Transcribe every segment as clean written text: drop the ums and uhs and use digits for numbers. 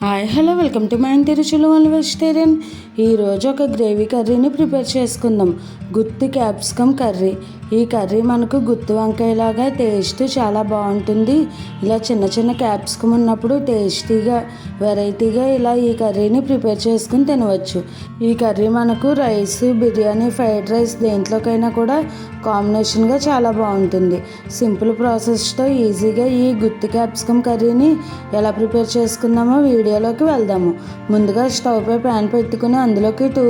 Hi hello welcome to my ఇంటి రుచులు one vegetarian. ఈరోజు ఒక గ్రేవీ కర్రీని ప్రిపేర్ చేసుకుందాం. గుత్తి క్యాప్సికమ్ కర్రీ. ఈ కర్రీ మనకు గుత్తి వంకాయలాగా టేస్ట్ చాలా బాగుంటుంది. ఇలా చిన్న చిన్న క్యాప్సికమ్ ఉన్నప్పుడు టేస్టీగా వెరైటీగా ఇలా ఈ కర్రీని ప్రిపేర్ చేసుకుని తినవచ్చు. ఈ కర్రీ మనకు రైస్, బిర్యానీ, ఫ్రైడ్ రైస్ దేంట్లోకైనా కూడా కాంబినేషన్గా చాలా బాగుంటుంది. సింపుల్ ప్రాసెస్తో ఈజీగా ఈ గుత్తి క్యాప్సికమ్ కర్రీని ఎలా ప్రిపేర్ చేసుకుందామో వీడియోలోకి వెళ్దాము. ముందుగా స్టవ్ పై ప్యాన్ పెట్టుకుని అందులోకి 2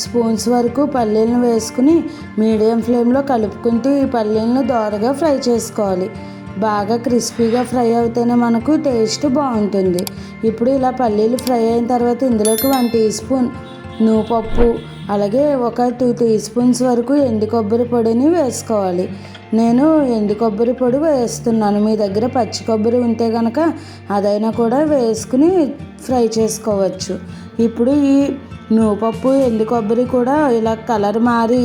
స్పూన్స్ వరకు పల్లీలను వేసుకుని మీడియం ఫ్లేమ్లో కలుపుకుంటూ ఈ పల్లీలను దోరగా ఫ్రై చేసుకోవాలి. బాగా క్రిస్పీగా ఫ్రై అవుతేనే మనకు టేస్ట్ బాగుంటుంది. ఇప్పుడు ఇలా పల్లీలు ఫ్రై అయిన తర్వాత ఇందులోకి 1 టీ స్పూన్ నువ్వుపప్పు, అలాగే ఒక 2 టీ స్పూన్స్ వరకు ఎండు కొబ్బరి పొడిని వేసుకోవాలి. నేను ఎండు కొబ్బరి పొడి వేస్తున్నాను. మీ దగ్గర పచ్చి కొబ్బరి ఉంటే కనుక అదైనా కూడా వేసుకుని ఫ్రై చేసుకోవచ్చు. ఇప్పుడు ఈ నువ్వుపప్పు, ఎండు కొబ్బరి కూడా ఇలా కలర్ మారి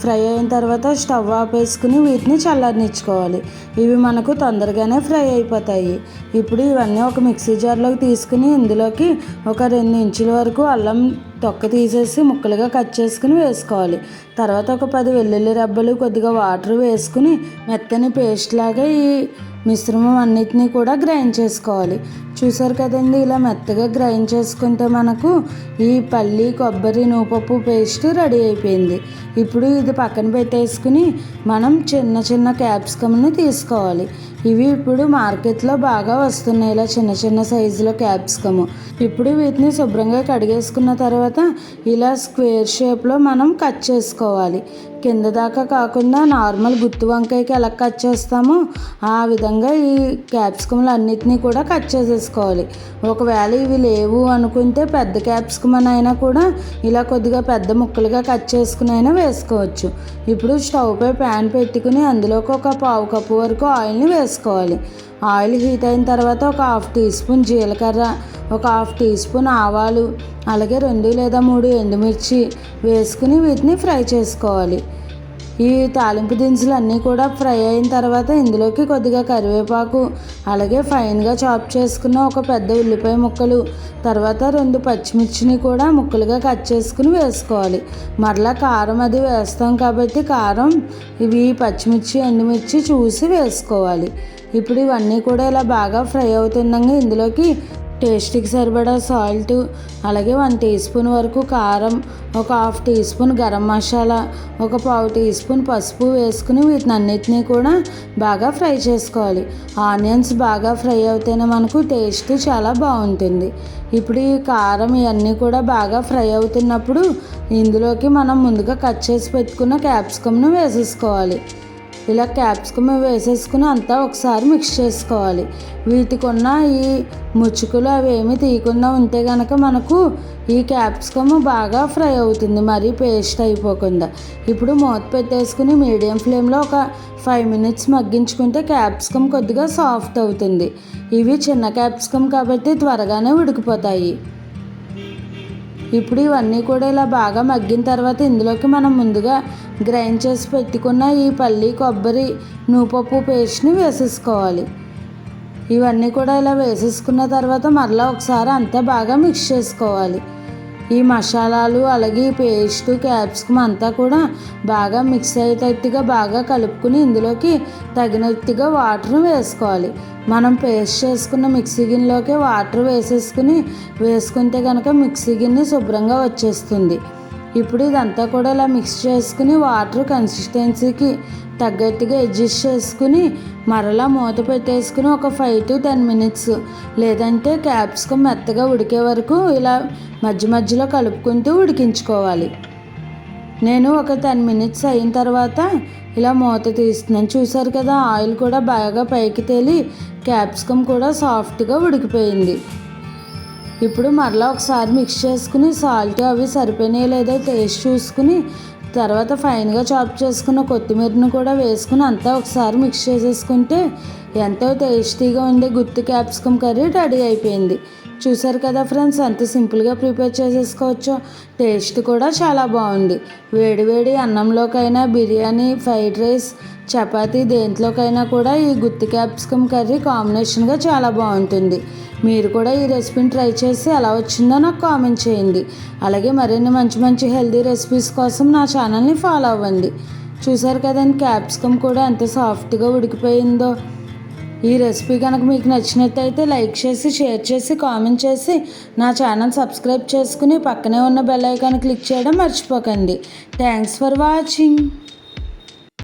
ఫ్రై అయిన తర్వాత స్టవ్ ఆపేసుకుని వీటిని చల్లారనిచ్చుకోవాలి. ఇవి మనకు తొందరగానే ఫ్రై అయిపోతాయి. ఇప్పుడు ఇవన్నీ ఒక మిక్సీ జార్లోకి తీసుకుని ఇందులోకి ఒక 2 ఇంచుల వరకు అల్లం తొక్క తీసేసి ముక్కలుగా కట్ చేసుకుని వేసుకోవాలి. తర్వాత ఒక 10 వెల్లుల్లి రెబ్బలు, కొద్దిగా వాటర్ వేసుకుని మెత్తని పేస్ట్ లాగా ఈ మిశ్రమం అన్నిటినీ కూడా గ్రైండ్ చేసుకోవాలి. చూసారు కదండి, ఇలా మెత్తగా గ్రైండ్ చేసుకుంటే మనకు ఈ పల్లి, కొబ్బరి, నువ్వుపప్పు పేస్ట్ రెడీ అయిపోయింది. ఇప్పుడు ఇది పక్కన పెట్టేసుకుని మనం చిన్న చిన్న క్యాప్సికమ్ని తీసుకోవాలి. ఇవి ఇప్పుడు మార్కెట్లో బాగా వస్తున్నాయి, ఇలా చిన్న చిన్న సైజులో క్యాప్సికమ్. ఇప్పుడు వీటిని శుభ్రంగా కడిగేసుకున్న తర్వాత ఇలా స్క్వేర్ షేప్లో మనం కట్ చేసుకోవాలి. కింద దాకా కాకుండా నార్మల్ గుత్తి వంకాయకి ఎలా కట్ చేస్తామో ఆ విధంగా ఈ క్యాప్సికమ్లు అన్నిటినీ కూడా కట్ చేసేసుకోవాలి. ఒకవేళ ఇవి లేవు అనుకుంటే పెద్ద క్యాప్సికమ్ అయినా కూడా ఇలా కొద్దిగా పెద్ద ముక్కలుగా కట్ చేసుకుని అయినా వేసుకోవచ్చు. ఇప్పుడు స్టవ్ పై ప్యాన్ పెట్టుకుని అందులోకి ఒక 1/2 కప్పు వరకు ఆయిల్ని వేసుకోవాలి. ఆయిల్ హీట్ అయిన తర్వాత ఒక 1/2 టీ స్పూన్ జీలకర్ర, ఒక 1/2 టీ స్పూన్ ఆవాలు, అలాగే 2 లేదా 3 ఎండుమిర్చి వేసుకుని వీటిని ఫ్రై చేసుకోవాలి. ఈ తాలింపు దినుసులు అన్నీ కూడా ఫ్రై అయిన తర్వాత ఇందులోకి కొద్దిగా కరివేపాకు, అలాగే ఫైన్గా చాప్ చేసుకున్న ఒక పెద్ద ఉల్లిపాయ ముక్కలు, తర్వాత 2 పచ్చిమిర్చిని కూడా ముక్కలుగా కట్ చేసుకుని వేసుకోవాలి. మరలా కారం అది వేస్తాం కాబట్టి కారం ఇవి పచ్చిమిర్చి, ఎండుమిర్చి చూసి వేసుకోవాలి. ఇప్పుడు ఇవన్నీ కూడా ఇలా బాగా ఫ్రై అవుతుండగా ఇందులోకి టేస్ట్కి సరిపడా సాల్ట్, అలాగే 1 టీ స్పూన్ వరకు కారం, ఒక 1/2 టీ స్పూన్ గరం మసాలా, ఒక 1/4 టీ స్పూన్ పసుపు వేసుకుని వీటిని అన్నిటినీ కూడా బాగా ఫ్రై చేసుకోవాలి. ఆనియన్స్ బాగా ఫ్రై అవుతేనే మనకు టేస్ట్ చాలా బాగుంటుంది. ఇప్పుడు ఈ కారం ఇవన్నీ కూడా బాగా ఫ్రై అవుతున్నప్పుడు ఇందులోకి మనం ముందుగా కట్ చేసి పెట్టుకున్న క్యాప్సికమ్ను వేసేసుకోవాలి. ఇలా క్యాప్సికమ్ వేసేసుకుని అంతా ఒకసారి మిక్స్ చేసుకోవాలి. వీటికి ఉన్న ఈ ముచ్చుకులు అవి ఏమీ తీయకుండా ఉంటే కనుక మనకు ఈ క్యాప్సికమ్ బాగా ఫ్రై అవుతుంది, మరీ పేస్ట్ అయిపోకుండా. ఇప్పుడు మూత పెట్టేసుకుని మీడియం ఫ్లేమ్లో ఒక 5 మినిట్స్ మగ్గించుకుంటే క్యాప్సికమ్ కొద్దిగా సాఫ్ట్ అవుతుంది. ఇవి చిన్న క్యాప్సికమ్ కాబట్టి త్వరగానే ఉడికిపోతాయి. ఇప్పుడు ఇవన్నీ కూడా ఇలా బాగా మగ్గిన తర్వాత ఇందులోకి మనం ముందుగా గ్రైండ్ చేసి పెట్టుకున్న ఈ పల్లి, కొబ్బరి, నువ్వుపప్పు పేస్ట్ని వేసేసుకోవాలి. ఇవన్నీ కూడా ఇలా వేసేసుకున్న తర్వాత మరలా ఒకసారి అంతా బాగా మిక్స్ చేసుకోవాలి. ఈ మసాలాలు, అలాగే ఈ పేస్ట్, క్యాప్సికమ్ అంతా కూడా బాగా మిక్స్ అయ్యేటట్టుగా బాగా కలుపుకుని ఇందులోకి తగినట్టుగా వాటర్ వేసుకోవాలి. మనం పేస్ట్ చేసుకున్న మిక్సీ గిన్నెలోకి వాటర్ వేసుకుంటే కనుక మిక్సీ గిన్నె శుభ్రంగా వచ్చేస్తుంది. ఇప్పుడు ఇదంతా కూడా ఇలా మిక్స్ చేసుకుని వాటర్ కన్సిస్టెన్సీకి తగ్గట్టుగా అడ్జస్ట్ చేసుకుని మరలా మూత పెట్టేసుకుని ఒక 5 to 10 మినిట్స్, లేదంటే క్యాప్సికమ్ మెత్తగా ఉడికే వరకు ఇలా మధ్య మధ్యలో కలుపుకుంటూ ఉడికించుకోవాలి. నేను ఒక 10 మినిట్స్ అయిన తర్వాత ఇలా మూత తీస్తున్నాను. చూసారు కదా, ఆయిల్ కూడా బాగా పైకి తేలి క్యాప్సికమ్ కూడా సాఫ్ట్గా ఉడికిపోయింది. ఇప్పుడు మరలా ఒకసారి మిక్స్ చేసుకుని సాల్ట్ అవి సరిపోయినాయో లేదో టేస్ట్ చూసుకుని తర్వాత ఫైన్గా చాప్ చేసుకున్న కొత్తిమీరను కూడా వేసుకుని అంతా ఒకసారి మిక్స్ చేసేసుకుంటే ఎంతో టేస్టీగా ఉండే గుత్తి క్యాప్సికమ్ కర్రీ రెడీ అయిపోయింది. చూసారు కదా ఫ్రెండ్స్, ఎంత సింపుల్గా ప్రిపేర్ చేసేసుకోవచ్చో. టేస్ట్ కూడా చాలా బాగుంది. వేడి వేడి అన్నంలోకైనా, బిర్యానీ, ఫ్రైడ్ రైస్, చపాతీ దేంట్లోకైనా కూడా ఈ గుత్తి క్యాప్సికమ్ కర్రీ కాంబినేషన్గా చాలా బాగుంటుంది. మీరు కూడా ఈ రెసిపీని ట్రై చేసి ఎలా వచ్చిందో నాకు కామెంట్ చేయండి. అలాగే మరిన్ని మంచి మంచి హెల్తీ రెసిపీస్ కోసం నా ఛానల్ని ఫాలో అవ్వండి. చూసారు కదండి, క్యాప్సికమ్ కూడా ఎంత సాఫ్ట్గా ఉడికిపోయిందో. ఈ రెసిపీ కనుక మీకు నచ్చినట్టయితే లైక్ చేసి, షేర్ చేసి, కామెంట్ చేసి నా ఛానల్ సబ్స్క్రైబ్ చేసుకుని పక్కనే ఉన్న బెల్ ఐకాన్ క్లిక్ చేయడం మర్చిపోకండి. Thanks for watching.